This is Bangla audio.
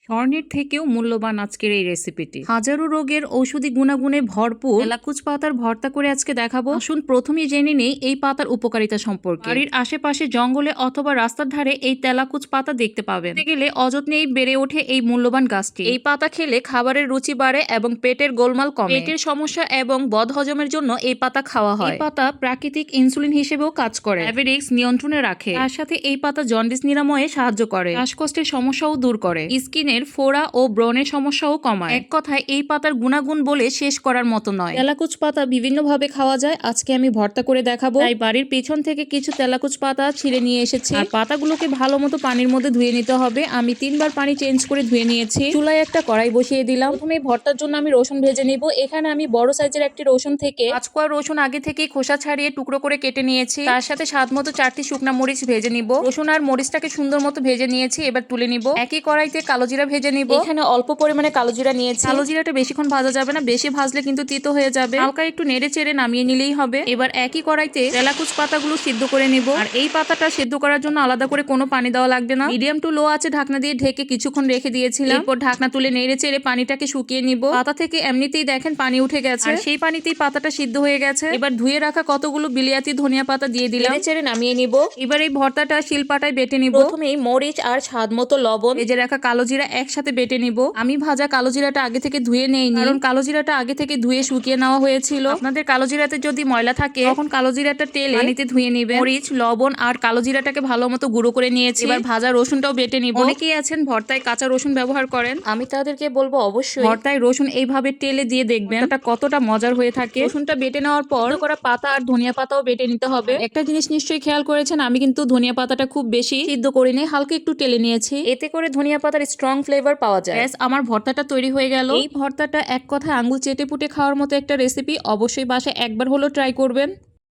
স্বর্ণের থেকেও মূল্যবান আজকের এই রেসিপিটি। হাজারো রোগের ঔষধি গুণাগুণে ভরপুর তেলাকুচ পাতার ভর্তা করে আজকে দেখাবো। আসুন প্রথমেই জেনে নেই এই পাতার উপকারিতা সম্পর্কে। বাড়ির আশেপাশে জঙ্গলে অথবা রাস্তার ধারে এই তেলাকুচ পাতা দেখতে পাবেন। গেলে অযত্নেই বেড়ে ওঠে এই মূল্যবান গাছটি। এই পাতা খেলে খাবারের রুচি বাড়ে এবং পেটের গোলমাল কমে। পেটের সমস্যা এবং বদহজমের জন্য এই পাতা খাওয়া হয়। এই পাতা প্রাকৃতিক ইনসুলিন হিসেবেও কাজ করে, ডায়াবেটিস নিয়ন্ত্রণে রাখে। তার সাথে এই পাতা জন্ডিস নিরাময়ে সাহায্য করে, শ্বাসকষ্টের সমস্যাও দূর করে, স্কিনের ফোড়া ও ব্রণের সমস্যাও কমায়। এক কথায় এই পাতার গুণাগুণ বলে শেষ করার মতো নয়। তেলাকুচ পাতা বিভিন্ন ভাবে খাওয়া যায়, আজকে আমি ভর্তা করে দেখাবো। তাই বাড়ির পেছন থেকে কিছু তেলাকুচ পাতা ছিঁড়ে নিয়ে এসেছি। আর পাতাগুলোকে ভালো মতো পানির মধ্যে ধুয়ে নিতে হবে। আমি 3 বার পানি চেঞ্জ করে ধুয়ে নিয়েছি। চুলায় একটা কড়াই বসিয়ে দিলাম। প্রথমে ভর্তার জন্য আমি রসুন ভেজে নিব। এখানে আমি বড় সাইজের একটি রসুন থেকে 5 কোয়া রসুন আগে থেকে খোসা ছাড়িয়ে টুকরো করে কেটে নিয়েছি। তার সাথে স্বাদ মতো 4টি শুকনা মরিচ ভেজে নিব। রসুন আর মরিচটাকে সুন্দর মতো ভেজে নিয়েছি, এবার তুলে নিব। একই কড়াইতে কালো জিরা ভেজে নিব। এখানে অল্প পরিমাণে কালো জিরা নিয়েছি। কালো জিরাটা বেশিক্ষণ ভাজা যাবে না, বেশি ভাজলে কিন্তু তিতো হয়ে যাবে। হালকা একটু নেড়ে চেড়ে নামিয়ে নিলেই হবে। এবার একই কড়াইতে তেলাকুচ পাতাগুলো সিদ্ধ করে নিব। আর এই পাতাটা সিদ্ধ করার জন্য আলাদা করে কোনো পানি দেওয়া লাগবে না। মিডিয়াম টু লো আছে ঢাকনা দিয়ে ঢেকে কিছুক্ষণ রেখে দিয়েছিলাম। এরপর ঢাকনা তুলে নেড়ে চেড়ে পানিটাকে শুকিয়ে নিব। পাতা থেকে এমনিতেই দেখেন পানি উঠে গেছে, আর সেই পানিতেই পাতাটা সিদ্ধ হয়ে গেছে। এবার ধুয়ে রাখা কতগুলো বিলাতি ধনিয়া পাতা দিয়ে দিলাম, নেড়ে চেড়ে নামিয়ে নিব। এবার এই ভর্তাটা শিলপাটায় বেটে নিব। প্রথমেই মরিচ আর স্বাদ মতো লবণ, ভেজে রাখা কালো জিরা একসাথে বেটে নিব। আমি ভাজা কালো জিরাটা আগে থেকে ধুয়ে নেইনি, কারণ কালো জিরাটা আগে থেকে ধুয়ে শুকিয়ে নেওয়া হয়েছিল। আপনাদের কালো জিরাতে যদি ময়লা থাকে তখন কালো জিরাটা তেলে পানিতে ধুয়ে নিবেন। মরিচ, লবণ আর কালো জিরাটাকে ভালো মতো গুঁড়ো করে নিয়েছি। এবার ভাজা রসুনটাও বেটে নিব। অনেকেই আছেন ভর্তায় কাঁচা রসুন ব্যবহার করেন, আমি তাদেরকে বলবো অবশ্যই ভর্তায় রসুন এইভাবে তেলে দিয়ে দেখবেন এটা কতটা মজার হয়ে থাকে। রসুনটা বেটে নেওয়ার পর করা পাতা আর ধনিয়া পাতাও বেটে নিতে হবে। একটা জিনিস নিশ্চয়ই খেয়াল করেছেন, আমি কিন্তু ধনিয়া পাতাটা খুব বেশি সিদ্ধ করিনি, হালকা একটু টেলে নিয়েছি। এতে করে ধনিয়া পাতার স্ট্রং ফ্লেভার পাওয়া যায়। ব্যাস, আমার ভর্তাটা তৈরি হয়ে গেল। এই ভর্তাটা এক কথায় আঙ্গুল চেটে পুটে খাওয়ার মতো একটা রেসিপি। অবশ্যই বাসায় একবার হলো ট্রাই করবেন।